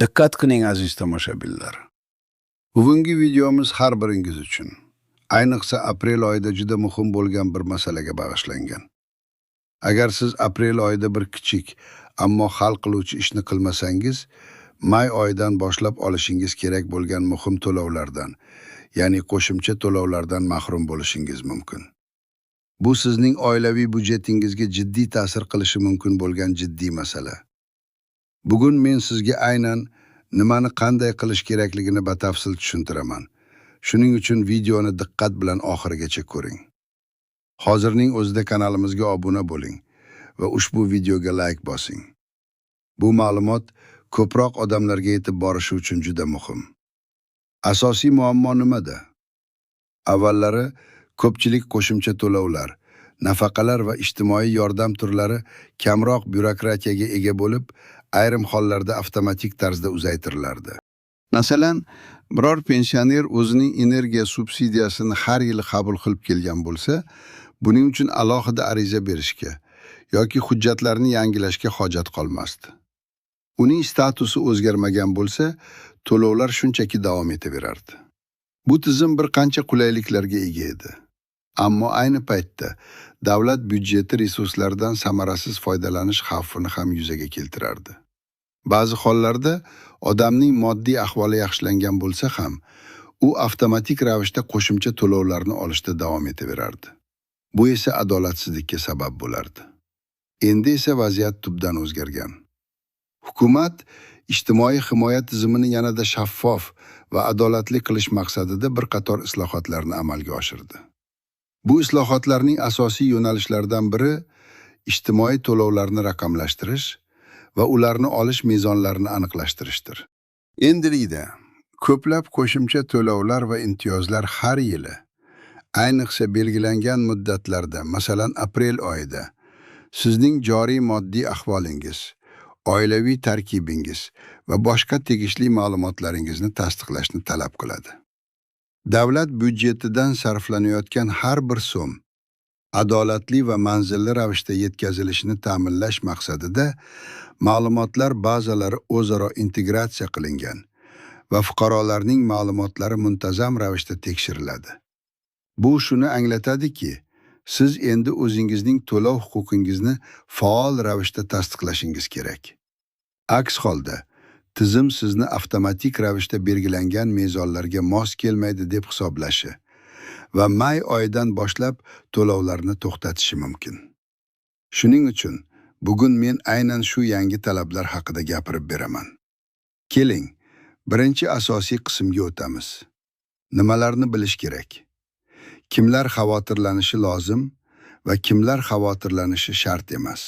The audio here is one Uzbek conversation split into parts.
Diqqat qiling aziz tomoshabinlar. Bugungi videomiz har biringiz uchun, ayniqsa aprel oyida juda muhim bo'lgan bir masalaga bag'ishlangan. Agar siz aprel oyida bir kichik, ammo hal qiluvchi ishni qilmasangiz, may oyidan boshlab olishingiz kerak bo'lgan muhim to'lovlardan, ya'ni qo'shimcha to'lovlardan mahrum bo'lishingiz mumkin. Bu sizning oilaviy budjetingizga jiddiy ta'sir qilishi mumkin bo'lgan jiddiy masala. Bugun men sizga aynan nimani qanday qilish kerakligini batafsil tushuntiraman. Shuning uchun videoni diqqat bilan oxirigacha ko'ring. Hozirning o'zida kanalimizga obuna bo'ling va ushbu videoga like bosing. Bu ma'lumot ko'proq odamlarga yetib borishi uchun juda muhim. Asosiy muammo nimada? Avvallari ko'pchilik qo'shimcha to'lovlar, nafaqalar va ijtimoiy yordam turlari kamroq byurokratiyaga ega bo'lib, ayrim hollarda avtomatik tarzda uzaytirilardi. Masalan, biror pensioner o'zining energiya subsidiyasini har yili qabul qilib kelgan bo'lsa, buning uchun alohida ariza berishga yoki hujjatlarni yangilashga hojat qolmasdi. Uning statusi o'zgarmagan bo'lsa, to'lovlar shunchaki davom etaverardi. Bu tizim bir qancha qulayliklarga ega edi. Ammo ayni paytda davlat byudjeti resurslaridan samarasiz foydalanish xavfini ham yuzaga keltirardi. Ba'zi hollarda odamning moddiy ahvoli yaxshilangan bo'lsa ham, u avtomatik ravishda qo'shimcha to'lovlarni olishda davom etaverardi. Bu esa adolatsizlikka sabab bo'lardi. Endi esa vaziyat tubdan o'zgargan. Hukumat ijtimoiy himoya tizimini yanada shaffof va adolatli qilish maqsadida bir qator islohotlarni amalga oshirdi. Bu islohotlarning asosiy yo'nalishlaridan biri ijtimoiy to'lovlarni raqamlashtirish va ularni olish mezonlarini aniqlashtirishdir. Endilikda ko'plab qo'shimcha to'lovlar va imtiyozlar har yili, ayniqsa belgilangan muddatlarda, masalan aprel oyida, sizning joriy moddiy ahvolingiz, oilaviy tarkibingiz va boshqa tegishli ma'lumotlaringizni tasdiqlashni talab qiladi. Davlat byudjetidan sarflanayotgan har bir so'm adolatli va manzilli ravishda yetkazilishini ta'minlash maqsadida ma'lumotlar bazalari o'zaro integratsiya qilingan va fuqarolarning ma'lumotlari muntazam ravishda tekshiriladi. Bu shuni anglatadiki, siz endi o'zingizning to'lov huquqingizni faol ravishda tasdiqlashingiz kerak. Aks holda, tizim sizni avtomatik ravishda belgilangan mezonlarga mos kelmaydi deb hisoblashi va may oyidan boshlab to'lovlarni to'xtatishi mumkin. Shuning uchun bugun men aynan shu yangi talablar haqida gapirib beraman. Keling, birinchi asosiy qismga o'tamiz. Nimalarni bilish kerak? Kimlar xavotirlanishi lozim va kimlar xavotirlanishi shart emas?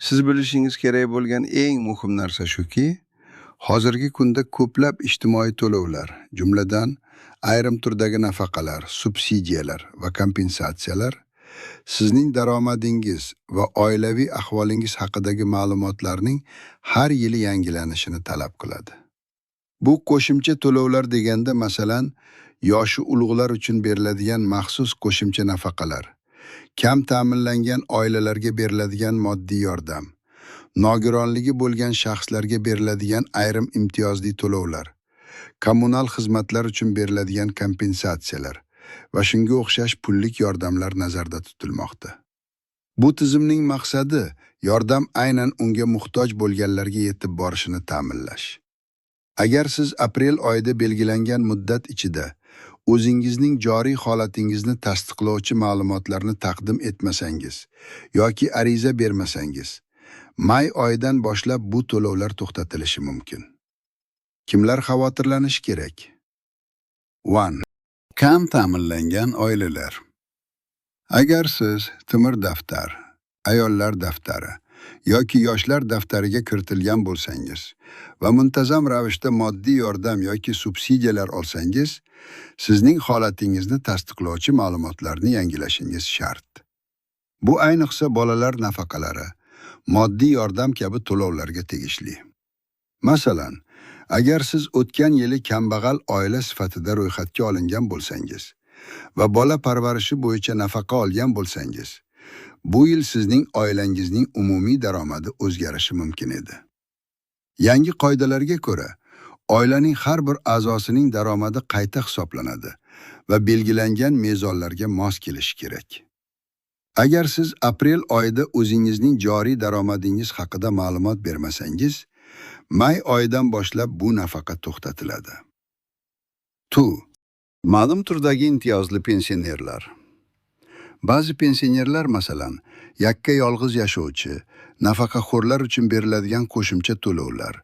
Siz bilishingiz kerak bo'lgan eng muhim narsa shuki, hozirgi kunda ko'plab ijtimoiy to'lovlar, jumladan ayrim turdagi nafaqalar, subsidiyalar va kompensatsiyalar sizning daromadingiz va oilaviy ahvolingiz haqidagi ma'lumotlarning har yili yangilanishini talab qiladi. Bu qo'shimcha to'lovlar deganda, masalan, yoshi ulug'lar uchun beriladigan maxsus qo'shimcha nafaqalar, kam ta'minlangan oilalarga beriladigan moddiy yordam, nogironligi bo'lgan shaxslarga beriladigan ayrim imtiyozli to'lovlar, kommunal xizmatlar uchun beriladigan kompensatsiyalar va shunga o'xshash pullik yordamlar nazarda tutilmoqda. Bu tizimning maqsadi yordam aynan unga muhtoj bo'lganlarga yetib borishini ta'minlash. Agar siz aprel oyida belgilangan muddat ichida o'zingizning joriy holatingizni tasdiqlovchi ma'lumotlarni taqdim etmasangiz yoki ariza bermasangiz, may oyidan boshlab bu to'lovlar to'xtatilishi mumkin. Kimlar xavotirlanishi kerak? 1. Kam ta'minlangan oilalar. Agar siz timir daftar, ayollar daftari yoki yoshlar daftariga kiritilgan bo'lsangiz va muntazam ravishda moddiy yordam yoki subsidiyalar olsangiz, sizning holatingizni tasdiqlovchi ma'lumotlarni yangilashingiz shart. Bu ayniqsa bolalar nafaqalari, moddiy yordam kabi to'lovlarga tegishli. Masalan, agar siz o'tgan yili kambag'al oila sifatida ro'yxatga olingan bo'lsangiz va bola parvarishi bo'yicha nafaqa olgan bo'lsangiz, bu yil sizning oilangizning umumiy daromadi o'zgarishi mumkin edi. Yangi qoidalarga ko'ra, oilaning har bir a'zosining daromadi qayta hisoblanadi va belgilangan mezonlarga mos kelishi kerak. Agar siz aprel oyida o'zingizning joriy daromadingiz haqida ma'lumot bermasangiz, may oyidan boshlab bu nafaqa to'xtatiladi. 2. Ma'lum turdagi imtiyozli pensionerlar. Ba'zi pensionerlar, masalan, yakka yolg'iz yashovchi, nafaqaxo'rlar uchun beriladigan qo'shimcha to'lovlar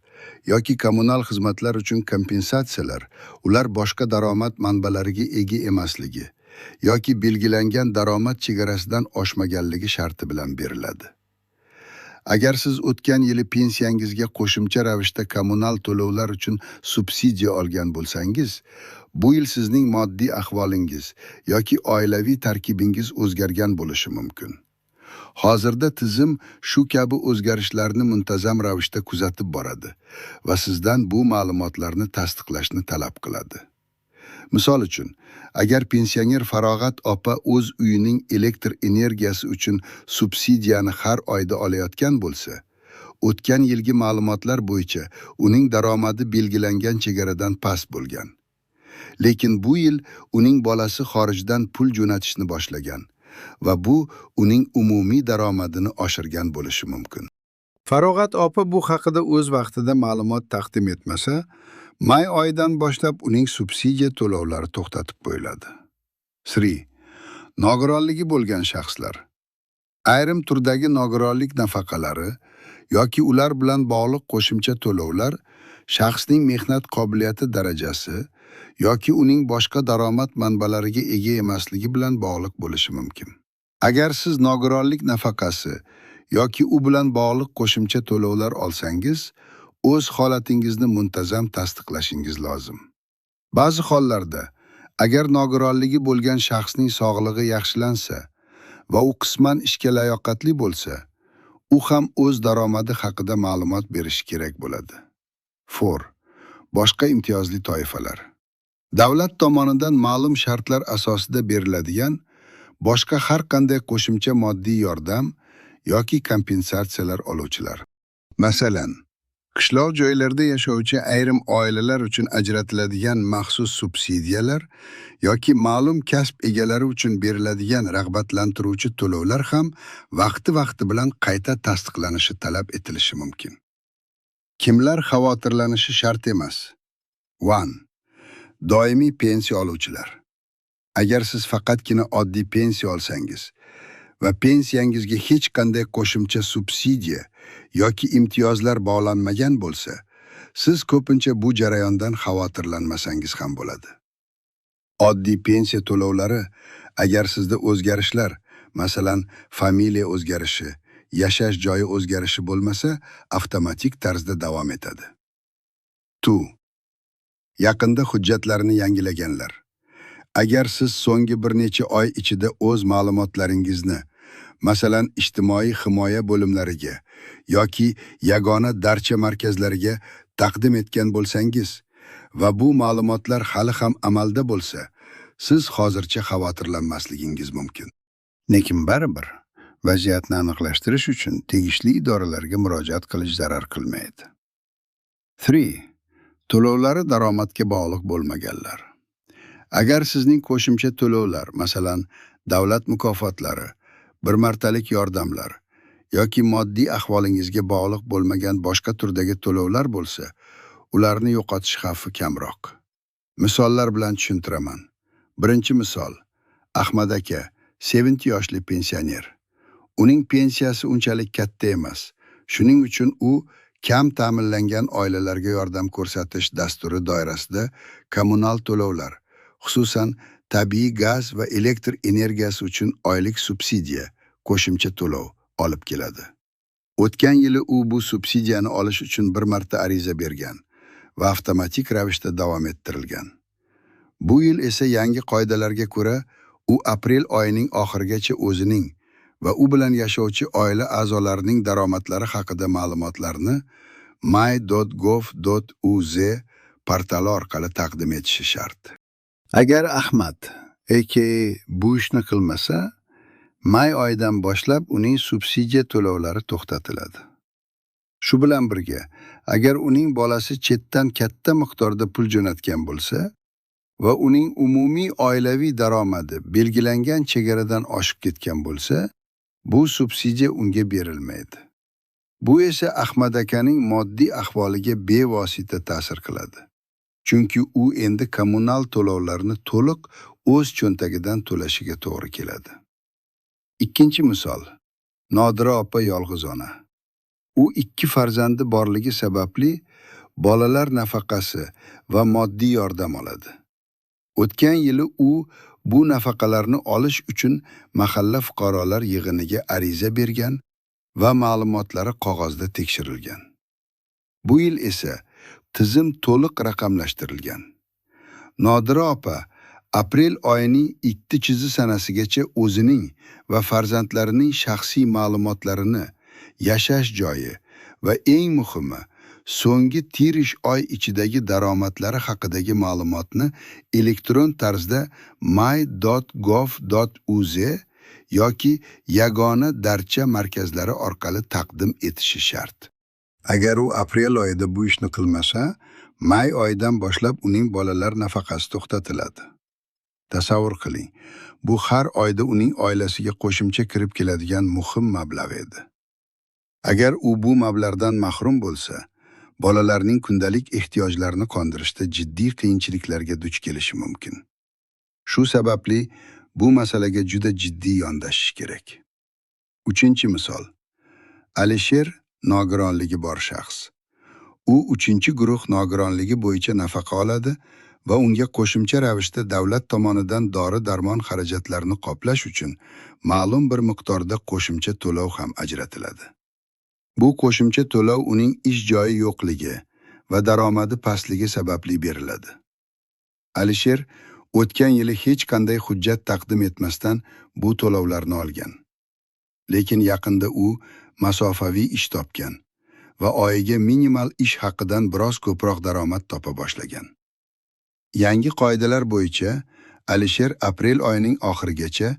yoki kommunal xizmatlar uchun kompensatsiyalar, ular boshqa daromad manbalariga ega emasligi yoki belgilangan daromad chegarasidan oshmaganligi sharti bilan beriladi. Agar siz o'tgan yili pensiyangizga qo'shimcha ravishda kommunal to'lovlar uchun subsidiya olgan bo'lsangiz, bu yil sizning moddiy ahvolingiz yoki oilaviy tarkibingiz o'zgargan bo'lishi mumkin. Hozirda tizim shu kabi o'zgarishlarni muntazam ravishda kuzatib boradi va sizdan bu ma'lumotlarni tasdiqlashni talab qiladi. Misol uchun, agar pensioner Farog'at opa o'z uyining elektr energiyasi uchun subsidiyani har oyda olayotgan bo'lsa, o'tgan yilgi ma'lumotlar bo'yicha uning daromadi belgilangan chegaradan past bo'lgan. Lekin bu yil uning bolasi xorijdan pul jo'natishni boshlagan va bu uning umumiy daromadini oshirgan bo'lishi mumkin. Farog'at opa bu haqida o'z vaqtida ma'lumot taqdim etmasa, may oyidan boshlab uning subsidiya to'lovlari to'xtatib qo'yiladi. 3. Nogironligi bo'lgan shaxslar. Ayrim turdagi nogironlik nafaqalari yoki ular bilan bog'liq qo'shimcha to'lovlar shaxsning mehnat qobiliyati darajasi yoki uning boshqa daromad manbalariga ega emasligi bilan bog'liq bo'lishi mumkin. Agar siz nogironlik nafaqasi yoki u bilan bog'liq qo'shimcha to'lovlar olsangiz, o'z holatingizni muntazam tasdiqlashingiz lozim. Ba'zi hollarda, agar nogironligi bo'lgan shaxsning sog'lig'i yaxshilansa va u qisman ishga layoqatli bo'lsa, u ham o'z daromadi haqida ma'lumot berishi kerak bo'ladi. 4. Boshqa imtiyozli toifalar. Davlat tomonidan ma'lum shartlar asosida beriladigan boshqa har qanday qo'shimcha moddiy yordam yoki kompensatsiyalar oluvchilar. Masalan, qishloq joylarda yashovchi ayrim oilalar uchun ajratiladigan maxsus subsidiyalar yoki ma'lum kasb egalari uchun beriladigan rag'batlantiruvchi to'lovlar ham vaqti bilan qayta tasdiqlanishi talab etilishi mumkin. Kimlar xavotirlanishi shart emas? 1. Doimiy pensiya oluvchilar. Agar siz faqatgina oddiy pensiya olsangiz va pensiyangizga hech qanday qo'shimcha subsidiya yoki imtiyozlar bog'lanmagan bo'lsa, siz ko'pincha bu jarayondan xavotirlanmasangiz ham bo'ladi. Oddiy pensiya to'lovlari agar sizda o'zgarishlar, masalan, familiya o'zgarishi, yashash joyi o'zgarishi bo'lmasa, avtomatik tarzda davom etadi. 2. Yaqinda hujjatlarini yangilaganlar. Agar siz so'nggi bir necha oy ichida o'z ma'lumotlaringizni, masalan, ijtimoiy himoya bo'limlariga yoki yagona darcha markazlariga taqdim etgan bo'lsangiz va bu ma'lumotlar hali ham amalda bo'lsa, siz hozircha xavotirlanmasligingiz mumkin. Lekin baribir vaziyatni aniqlashtirish uchun tegishli idoralarga murojaat qilish zarar qilmaydi. 3. To'lovlari daromadga bog'liq bo'lmaganlar. Agar sizning qo'shimcha to'lovlar, masalan, davlat mukofotlari, bir martalik yordamlar yoki moddiy ahvolingizga bog'liq bo'lmagan boshqa turdagi to'lovlar bo'lsa, ularni yo'qotish xavfi kamroq. Misollar bilan tushuntiraman. Birinchi misol, Ahmad aka, 70 yoshli pensioner. Uning pensiyasi unchalik katta emas. Shuning uchun u kam ta'minlangan oilalarga yordam ko'rsatish dasturi doirasida kommunal to'lovlar, xususan tabiiy gaz va elektr energiyasi uchun oylik subsidiya, qo'shimcha to'lov olib keladi. O'tgan yili u bu subsidiyani olish uchun bir marta ariza bergan va avtomatik ravishda davom ettirilgan. Bu yil esa yangi qoidalarga ko'ra u aprel oyining oxirigacha o'zining va u bilan yashovchi oila a'zolarining daromadlari haqida ma'lumotlarni my.gov.uz portali orqali taqdim etishi shart. Agar Ahmad bu ishni qilmasa, may oyidan boshlab uning subsidiya to'lovlari to'xtatiladi. Shu bilan birga, agar uning bolasi chetdan katta miqdorda pul jo'natgan bo'lsa va uning umumiy oilaviy daromadi belgilangan chegaradan oshib ketgan bo'lsa, bu subsidiya unga berilmaydi. Bu esa Ahmad akaning moddiy ahvoliga bevosita ta'sir qiladi. Chunki u endi kommunal to'lovlarni to'liq o'z cho'ntagidan to'lashiga to'g'ri keladi. Ikkinchi misol. Nodira opa yolg'iz ona. U 2 farzandi borligi sababli bolalar nafaqasi va moddiy yordam oladi. O'tgan yili u bu nafaqalarni olish uchun mahalla fuqarolar yig'iniga ariza bergan va ma'lumotlari qog'ozda tekshirilgan. Bu yil esa tizim to'liq raqamlashtirilgan. Nodira opa aprel oyining 2 sanasigacha o'zining va farzandlarining shaxsiy ma'lumotlarini, yashash joyi va eng muhimi, so'nggi tirish oy ichidagi daromadlari haqidagi ma'lumotni elektron tarzda my.gov.uz yoki yagona darcha markazlari orqali taqdim etishi shart. Agar u aprel oyida bu ishni qilmasa, may oyidan boshlab uning bolalar nafaqasi to'xtatiladi. Tasavvur qiling, bu har oyda uning oilasiga qo'shimcha kirib keladigan muhim mablag' edi. Agar u bu mablag'dan mahrum bo'lsa, bolalarning kundalik ehtiyojlarini qondirishda jiddiy qiyinchiliklarga duch kelishi mumkin. Shu sababli bu masalaga juda jiddiy yondashish kerak. Uchinchi misol. Alisher nogironligi bor shaxs. U 3-guruh nogironligi bo'yicha nafaqa oladi va unga qo'shimcha ravishda davlat tomonidan dori-darmon xarajatlarini qoplash uchun ma'lum bir miqdorda qo'shimcha to'lov ham ajratiladi. Bu qo'shimcha to'lov uning ish joyi yo'qligi va daromadi pastligi sababli beriladi. Alisher o'tgan yili hech qanday hujjat taqdim etmasdan bu to'lovlarni olgan. Lekin yaqinda u masofaviy ish topgan va oyiga minimal ish haqidan biroz ko'proq daromad topa boshlagan. Yangi qoidalar bo'yicha Alisher aprel oyining oxirigacha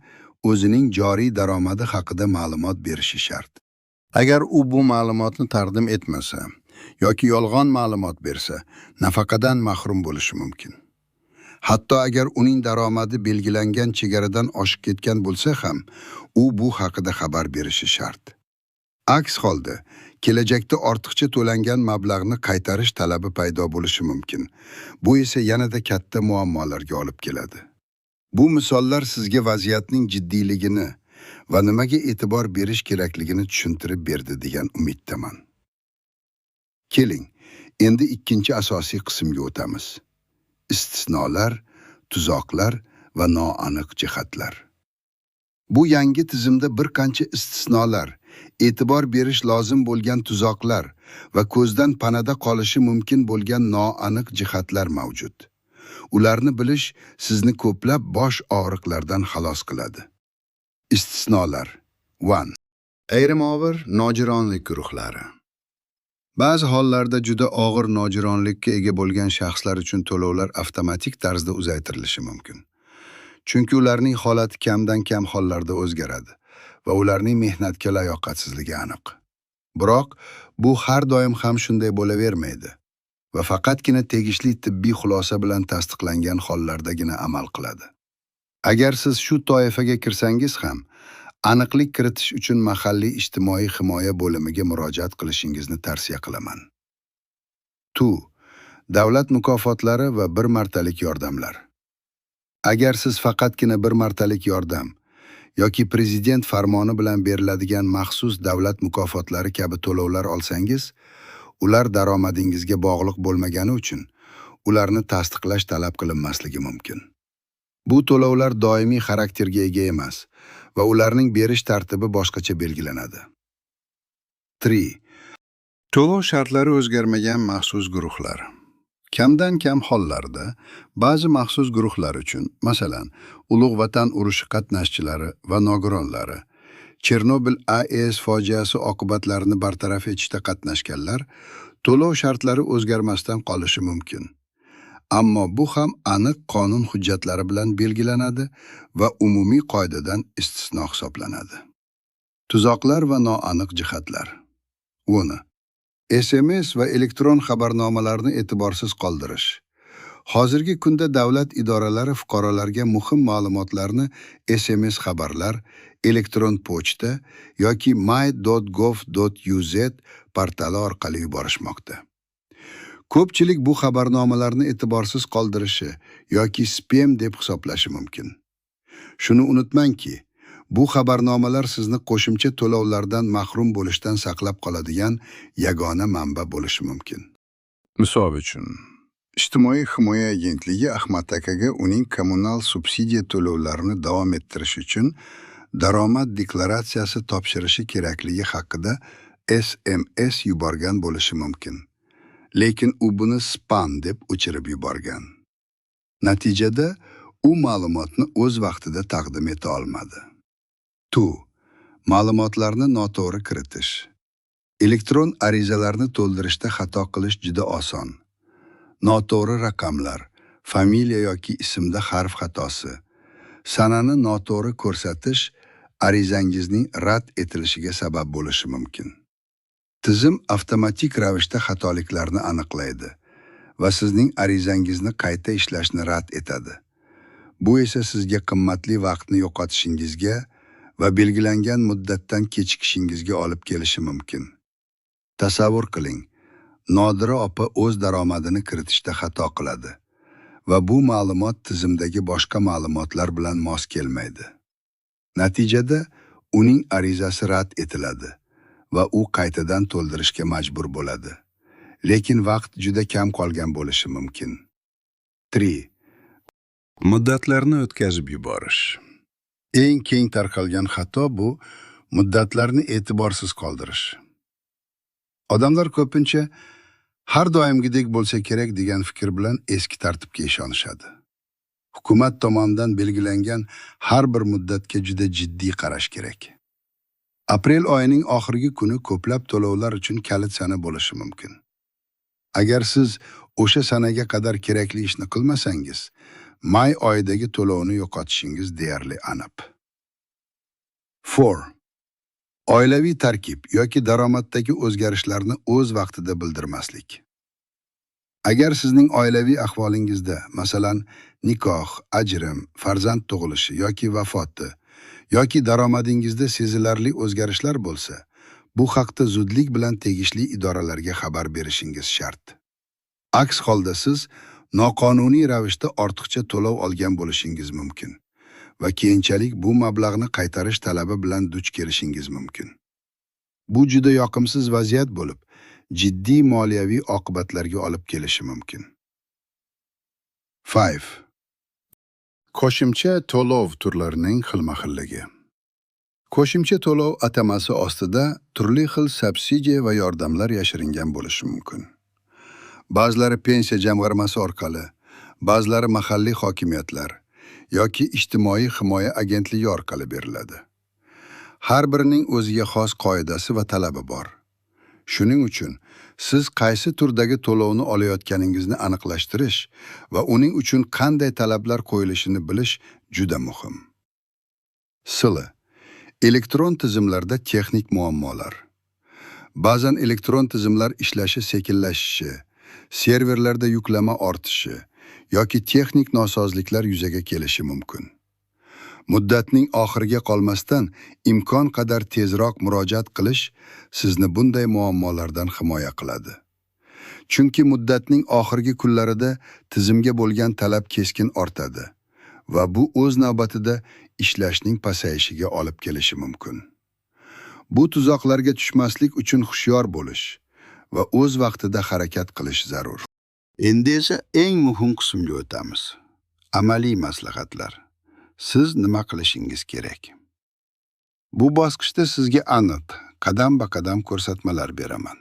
o'zining joriy daromadi haqida ma'lumot berishi shart. Agar u bu ma'lumotni taqdim etmasa yoki yolg'on ma'lumot bersa, nafaqadan mahrum bo'lishi mumkin. Hatto agar uning daromadi belgilangan chegaradan oshib ketgan bo'lsa ham, u bu haqida xabar berishi shart. Aks holda, kelajakda ortiqcha to'langan mablag'ni qaytarish talabi paydo bo'lishi mumkin. Bu esa yanada katta muammolarga olib keladi. Bu misollar sizga vaziyatning jiddiyligini va nimaga e'tibor berish kerakligini tushuntirib berdi degan umiddaman. Keling, endi ikkinchi asosiy qismga o'tamiz. Istisnolar, tuzoqlar va noaniq jihatlar. Bu yangi tizimda bir qancha istisnolar, e'tibor berish lozim bo'lgan tuzoqlar va ko'zdan panada qolishi mumkin bo'lgan noaniq jihatlar mavjud. Ularni bilish sizni ko'plab bosh og'riqlardan xalos qiladi. Istisnolar. 1. Ayrim og'ir nogironlik guruhlari. Ba'zi hollarda juda og'ir nogironlikka ega bo'lgan shaxslar uchun to'lovlar avtomatik tarzda uzaytirilishi mumkin. Chunki ularning holati kamdan kam hollarda o'zgaradi va ularning mehnatga layoqatsizligi aniq. Biroq bu har doim ham shunday bo'lavermaydi va faqatgina tegishli tibbiy xulosa bilan tasdiqlangan hollardagina amal qiladi. Agar siz shu toifaga kirsangiz ham, aniqlik kiritish uchun mahalliy ijtimoiy himoya bo'limiga murojaat qilishingizni tavsiya qilaman. 2. Davlat mukofotlari va bir martalik yordamlar. Agar siz faqatgina bir martalik yordam yoki prezident farmoni bilan beriladigan maxsus davlat mukofotlari kabi to'lovlar olsangiz, ular daromadingizga bog'liq bo'lmagani uchun ularni tasdiqlash talab qilinmasligi mumkin. Bu to'lovlar doimiy xarakterga ega emas va ularning berish tartibi boshqacha belgilanadi. 3. To'lov shartlari o'zgarmagan maxsus guruhlar. Kamdan kam hollarda ba'zi maxsus guruhlar uchun, masalan, Ulug' Vatan urushi qatnashchilari va nogironlari, Chernobil AES fojiasi oqibatlarini bartaraf etishda qatnashganlar, to'lov shartlari o'zgarmasdan qolishi mumkin. Ammo bu ham aniq qonun hujjatlari bilan belgilanadi va umumiy qoidadan istisno hisoblanadi. Tuzoqlar va noaniq jihatlar. 10. SMS va elektron xabarnomalarni e'tiborsiz qoldirish. Hozirgi kunda davlat idoralari fuqarolarga muhim ma'lumotlarni SMS xabarlar, elektron pochta yoki my.gov.uz portali orqali yuborishmoqda. Ko'pchilik bu xabarnomalarni e'tiborsiz qoldirishi yoki spam deb hisoblashi mumkin. Shuni unutmangki, bu xabarnomalar sizni qo'shimcha to'lovlardan mahrum bo'lishdan saqlab qoladigan yagona manba bo'lishi mumkin. Misol uchun, Ijtimoiy himoya agentligi Ahmad akaga uning kommunal subsidiya to'lovlarini davom ettirish uchun daromad deklaratsiyasi topshirishi kerakligi haqida SMS yuborgan bo'lishi mumkin. Lekin u buni spam deb o'chirib yuborgan. Natijada u ma'lumotni o'z vaqtida taqdim eta olmadi. 2. Ma'lumotlarni noto'g'ri kiritish. Elektron arizalarni to'ldirishda xato qilish juda oson. Noto'g'ri raqamlar, familiya yoki ismda harf xatosi, sanani noto'g'ri ko'rsatish arizangizning rad etilishiga sabab bo'lishi mumkin. Tizim avtomatik ravishda xatoliklarni aniqlaydi va sizning arizangizni qayta ishlashni rad etadi. Bu esa sizga qimmatli vaqtni yo'qotishingizga va belgilangan muddatdan kechikishingizga olib kelishi mumkin. Tasavvur qiling, Nodira opa o'z daromadini kiritishda xato qiladi va bu ma'lumot tizimdagi boshqa ma'lumotlar bilan mos kelmaydi. Natijada uning arizasi rad etiladi va u qaytadan to'ldirishga majbur bo'ladi. Lekin vaqt juda kam qolgan bo'lishi mumkin. 3. Muddatlarni o'tkazib yuborish. Eng keng tarqalgan xato bu muddatlarni e'tiborsiz qoldirish. Odamlar ko'pincha har doimgidek bo'lsa kerak degan fikr bilan eski tartibga ishonishadi. Hukumat tomonidan belgilangan har bir muddatga juda jiddiy qarash kerak. Aprel oyining oxirgi kuni ko'plab to'lovlar uchun kalit sana bo'lishi mumkin. Agar siz o'sha sanaga qadar kerakli ishni qilmasangiz, may oyidagi to'lovni yo'qotishingiz deyarli aniq. 4. Oilaviy tarkib yoki daromaddagi o'zgarishlarni o'z vaqtida bildirmaslik. Agar sizning oilaviy ahvolingizda, masalan, nikoh, ajrim, farzand tug'ilishi yoki vafoti yoki daromadingizda sezilarli o'zgarishlar bo'lsa, bu haqda zudlik bilan tegishli idoralarga xabar berishingiz shart. Aks holda siz noqonuniy ravishda ortiqcha to'lov olgan bo'lishingiz mumkin va keyinchalik bu mablag'ni qaytarish talabi bilan duch kelishingiz mumkin. Bu juda yoqimsiz vaziyat bo'lib, jiddiy moliyaviy oqibatlarga olib kelishi mumkin. 5. Qo'shimcha to'lov turlarining xilma-xilligi. Qo'shimcha to'lov atamasi ostida turli xil subsidiya va yordamlar yashiringan bo'lishi mumkin. Ba'zilari pensiya jamg'armasi orqali, ba'zilari mahalliy hokimiyatlar yoki ijtimoiy himoya agentligi orqali beriladi. Har birining o'ziga xos qoidasi va talabi bor. Shuning uchun siz qaysi turdagi to'lovni olayotganingizni aniqlashtirish va uning uchun qanday talablar qo'yilishini bilish juda muhim. Sili. Elektron tizimlarda texnik muammolar. Ba'zan elektron tizimlar ishlashi sekinlashishi, serverlarda yuklama ortishi yoki texnik nosozliklar yuzaga kelishi mumkin. Muddatning oxiriga qolmasdan imkon qadar tezroq murojaat qilish sizni bunday muammolardan himoya qiladi. Chunki muddatning oxirgi kunlarida tizimga bo'lgan talab keskin ortadi va bu o'z navbatida ishlashning pasayishiga olib kelishi mumkin. Bu tuzoqlarga tushmaslik uchun hushyor bo'lish va o'z vaqtida harakat qilish zarur. Endi esa eng muhim qismga o'tamiz. Amaliy maslahatlar. Siz nima qilishingiz kerak? Bu bosqichda sizga aniq, qadam-ba-qadam ko'rsatmalar beraman.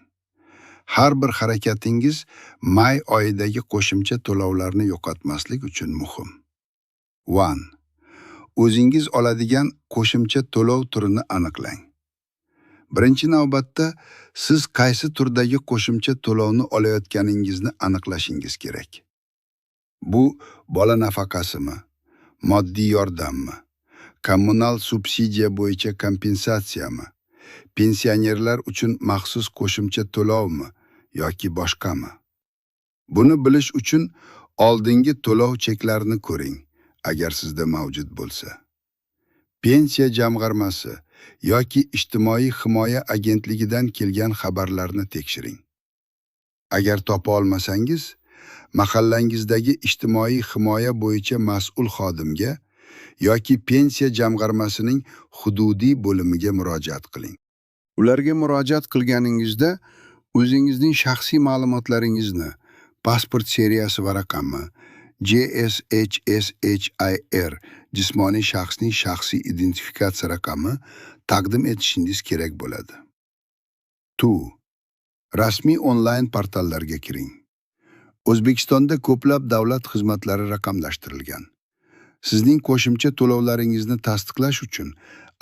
Har bir harakatingiz may oyidagi qo'shimcha to'lovlarni yo'qotmaslik uchun muhim. 1. O'zingiz oladigan qo'shimcha to'lov turini aniqlang. Birinchi navbatda siz qaysi turdagi qo'shimcha to'lovni olayotganingizni aniqlashingiz kerak. Bu bola nafaqasimi, moddiy yordammi, kommunal subsidiya bo'yicha kompensatsiyami, pensionerlar uchun maxsus qo'shimcha to'lovmi yoki boshqami? Buni bilish uchun oldingi to'lov cheklarini ko'ring, agar sizda mavjud bo'lsa. Pensiya jamg'armasi yoki ijtimoiy himoya agentligidan kelgan xabarlarni tekshiring. Agar topa olmasangiz, mahallangizdagi ijtimoiy himoya bo'yicha mas'ul xodimga yoki pensiya jamg'armasining hududiy bo'limiga murojaat qiling. Ularga murojaat qilganingizda o'zingizning shaxsiy ma'lumotlaringizni, pasport seriyasi va raqami, JSHSHIR jismoniy shaxsning shaxsiy identifikatsiya raqami taqdim etishingiz kerak bo'ladi. 2. Rasmiy onlayn portallarga kiring. O'zbekistonda ko'plab davlat xizmatlari raqamlashtirilgan. Sizning qo'shimcha to'lovlaringizni tasdiqlash uchun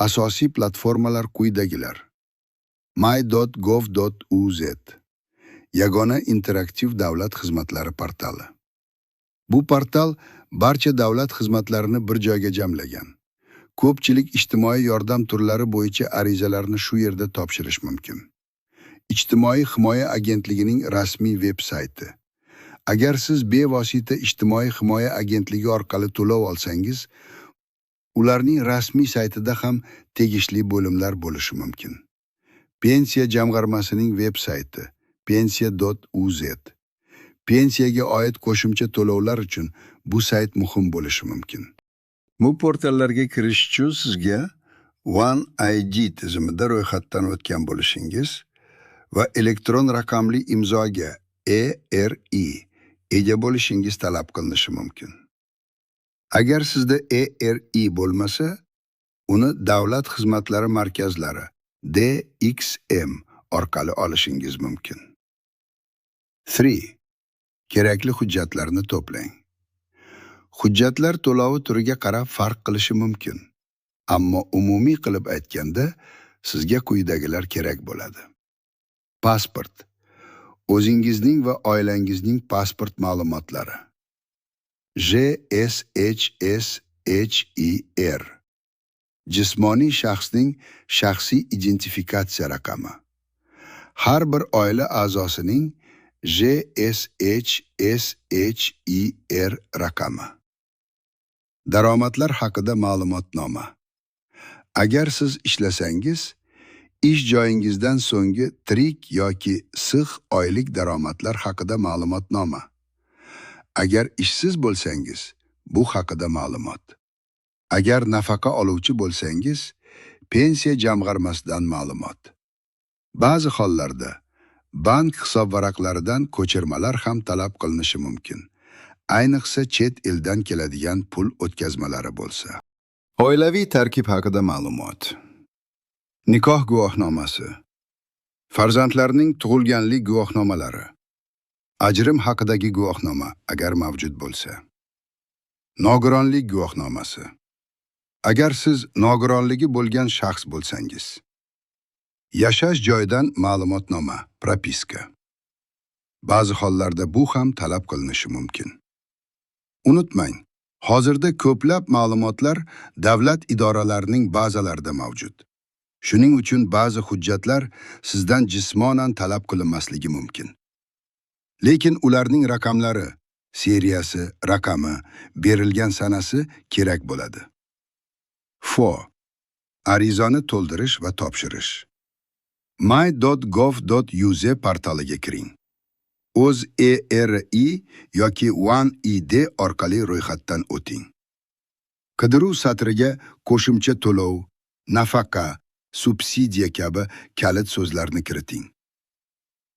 asosiy platformalar quyidagilar: my.gov.uz Yagona interaktiv davlat xizmatlari portali. Bu portal barcha davlat xizmatlarini bir joyga jamlagan. Ko'pchilik ijtimoiy yordam turlari bo'yicha arizalarni shu yerda topshirish mumkin. Ijtimoiy himoya agentligining rasmiy veb-sayti. Agar siz bevosita ijtimoiy himoya agentligi orqali to'lov olsangiz, ularning rasmiy saytida ham tegishli bo'limlar bo'lishi mumkin. Pensiya jamg'armasining veb-sayti pensiya.uz. Pensiyaga oid qo'shimcha to'lovlar uchun bu sayt muhim bo'lishi mumkin. Bu portallarga kirish uchun sizga OneID tizimida ro'yxatdan o'tgan bo'lishingiz va elektron raqamli imzoga ERI ega bo'lishingiz talab qilinishi mumkin. Agar sizda ERI bo'lmasa, uni davlat xizmatlari markazlari DXM orqali olishingiz mumkin. 3. Kerakli hujjatlarni to'plang. Hujjatlar to'lovi turiga qarab farq qilishi mumkin, ammo umumiy qilib aytganda sizga quyidagilar kerak bo'ladi. Pasport. O'zingizning va oilangizning pasport ma'lumotlari. JSHSHIR jismoniy shaxsning shaxsiy identifikatsiya raqami. Har bir oila a'zosining JSHSHIR raqami. Daromadlar haqida ma'lumotnoma. Agar siz ishlasangiz, ish joyingizdan so'nggi tirik yoki sig'h oylik daromadlar haqida ma'lumotnoma. Agar ishsiz bo'lsangiz, bu haqida ma'lumot. Agar nafaqa oluvchi bo'lsangiz, pensiya jamg'armasidan ma'lumot. Ba'zi hollarda bank hisob varaqlaridan ko'chirmalar ham talab qilinishi mumkin. Ayniqsa chet eldan keladigan pul o'tkazmalari bo'lsa. Oilaviy tarkib haqida ma'lumot. Nikoh guvohnomasi. Farzandlarning tug'ilganlik guvohnomalari. Ajrim haqidagi guvohnoma agar mavjud bo'lsa. Nogironlik guvohnomasi. Agar siz nogironligi bo'lgan shaxs bo'lsangiz. Yashash joyidan ma'lumotnoma, propiska. Ba'zi hollarda bu ham talab qilinishi mumkin. Unutmang, hozirda ko'plab ma'lumotlar davlat idoralarining bazalarida mavjud. Shuning uchun ba'zi hujjatlar sizdan jismonan talab qilinmasligi mumkin. Lekin ularning raqamlari, seriyasi, raqami, berilgan sanasi kerak bo'ladi. 4. Arizani to'ldirish va topshirish. my.gov.uz portaliga kiring. O'z ERI yoki OneID orqali ro'yxatdan o'ting. Qidiruv satriga qo'shimcha to'lov, nafaqa, subsidiya kabi kalit so'zlarni kiriting.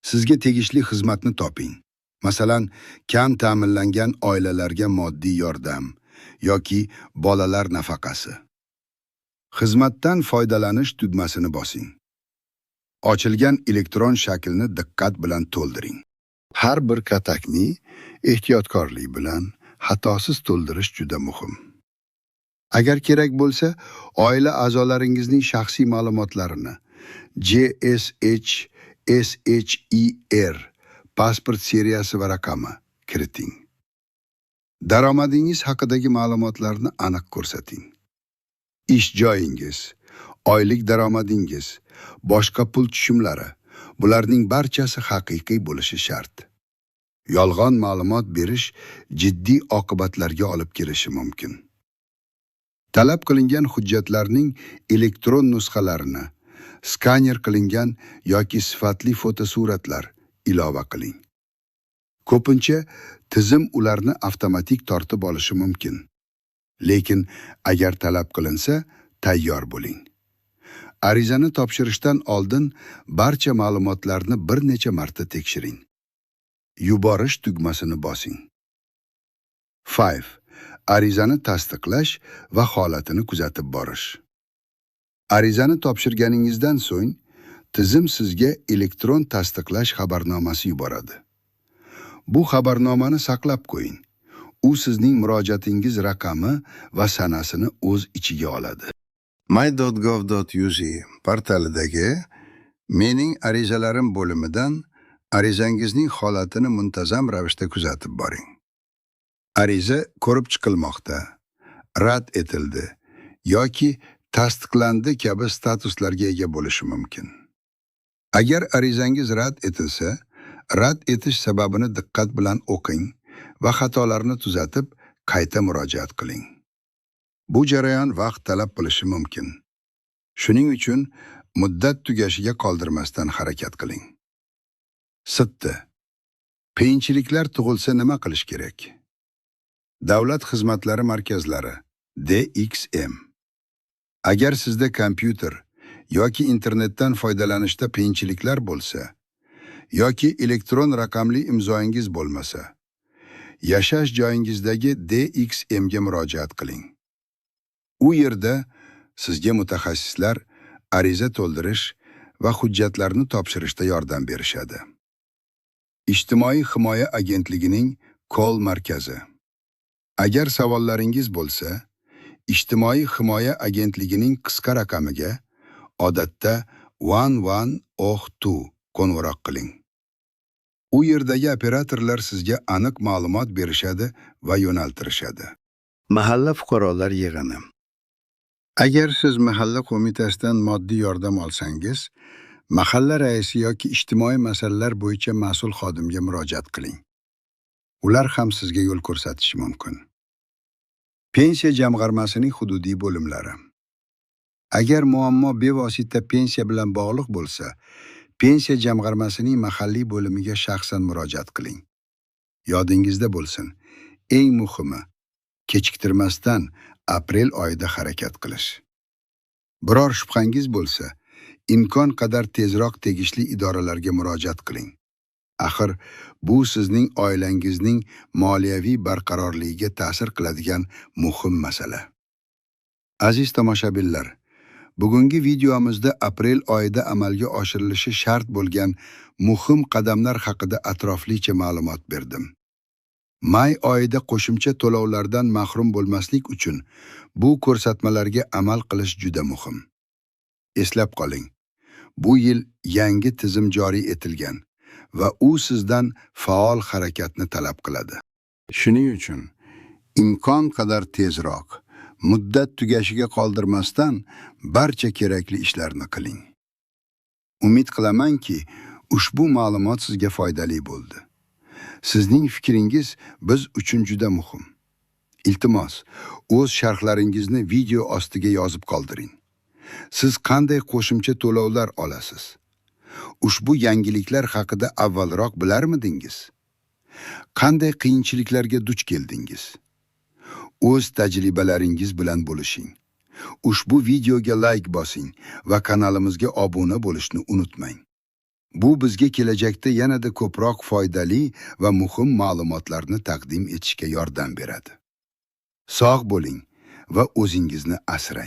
Sizga tegishli xizmatni toping. Masalan, kam ta'minlangan oilalarga moddiy yordam yoki bolalar nafaqasi. Xizmatdan foydalanish tugmasini bosing. Ochilgan elektron shaklni diqqat bilan to'ldiring. Har bir katakni ehtiyotkorlik bilan xatosiz to'ldirish juda muhim. Agar kerak bo'lsa, oila a'zolaringizning shaxsiy ma'lumotlarini JSHSHIR pasport seriyasi va raqami kiriting. Daromadingiz haqidagi ma'lumotlarni aniq ko'rsating. Ish joyingiz, oylik daromadingiz, boshqa pul tushumlari, Bularning barchasi haqiqiy bo'lishi shart. Yolg'on ma'lumot berish jiddiy oqibatlarga olib kelishi mumkin. Talab qilingan hujjatlarning elektron nusxalarini, skaner qilingan yoki sifatli fotosuratlar ilova qiling. Ko'pincha tizim ularni avtomatik tortib olishi mumkin. Lekin agar talab qilinsa, tayyor bo'ling. Arizani topshirishdan oldin barcha ma'lumotlarni bir necha marta tekshiring. Yuborish tugmasini bosing. 5. Arizani tasdiqlash va holatini kuzatib borish. Arizani topshirganingizdan so'ng, tizim sizga elektron tasdiqlash xabarnomasi yuboradi. Bu xabarnomani saqlab qo'ying. U sizning murojaatingiz raqami va sanasini o'z ichiga oladi. My.gov.uz portalidagi Mening arizalarim bo'limidan arizangizning holatini muntazam ravishda kuzatib boring. Ariza ko'rib chiqilmoqda, rad etildi yoki tasdiqlandi kabi statuslarga ega bo'lishi mumkin. Agar arizangiz rad etilsa, rad etish sababini diqqat bilan o'qing va xatolarni tuzatib, qayta murojaat qiling. Bu jarayon vaqt talab qilishi mumkin. Shuning uchun muddat tugashiga qoldirmasdan harakat qiling. 7. Qiyinchiliklar tug'ilsa nima qilish kerak? Davlat xizmatlari markazlari DXM. Agar sizda kompyuter yoki internetdan foydalanishda qiyinchiliklar bo'lsa, yoki elektron raqamli imzoingiz bo'lmasa, yashash joyingizdagi DXM ga murojaat qiling. U yerda sizga mutaxassislar ariza to'ldirish va hujjatlarni topshirishda yordam berishadi. Ijtimoiy himoya agentligining kol markazi. Agar savollaringiz bo'lsa, Ijtimoiy himoya agentligining qisqa raqamiga odatda 1102 qo'ng'iroq qiling. U yerdagi operatorlar sizga aniq ma'lumot berishadi va yo'naltirishadi. Mahalla fuqarolar yig'ini. Agar siz mahalla qo'mitasidan moddiy yordam olsangiz, mahalla raisi yoki ijtimoiy masalalar bo'yicha mas'ul xodimga murojaat qiling. Ular ham sizga yo'l ko'rsatishi mumkin. Pensiya jamg'armasining hududiy bo'limlari. Agar muammo bevosita pensiya bilan bog'liq bo'lsa, pensiya jamg'armasining mahalliy bo'limiga shaxsan murojaat qiling. Yodingizda bo'lsin, eng muhimi, kechiktirmasdan aprel oyida harakat qilish. Biror shubhangiz bo'lsa, imkon qadar tezroq tegishli idoralarga murojaat qiling. Axir, bu sizning oilangizning moliyaviy barqarorligiga ta'sir qiladigan muhim masala. Aziz tomoshabinlar, bugungi videomizda aprel oyida amalga oshirilishi shart bo'lgan muhim qadamlar haqida atroflicha ma'lumot berdim. May oyida qo'shimcha to'lovlardan mahrum bo'lmaslik uchun bu ko'rsatmalarga amal qilish juda muhim. Eslab qoling, bu yil yangi tizim joriy etilgan va u sizdan faol harakatni talab qiladi. Shuning uchun imkon qadar tezroq, muddat tugashiga qoldirmasdan barcha kerakli ishlarni qiling. Umid qilamanki, ushbu ma'lumot sizga foydali bo'ldi. Sizning fikringiz biz uchun juda muhim. Iltimos, o'z sharhlaringizni video ostiga yozib qoldiring. Siz qanday qo'shimcha to'lovlar olasiz? Ushbu yangiliklar haqida avvalroq bilarmidingiz? Qanday qiyinchiliklarga duch keldingiz? O'z tajribalaringiz bilan bo'lishing. Ushbu videoga like bosing va kanalimizga obuna bo'lishni unutmang. Bu bizga kelajakda yanada ko'proq foydali va muhim ma'lumotlarni taqdim etishga yordam beradi. Sog' bo'ling va o'zingizni asrang.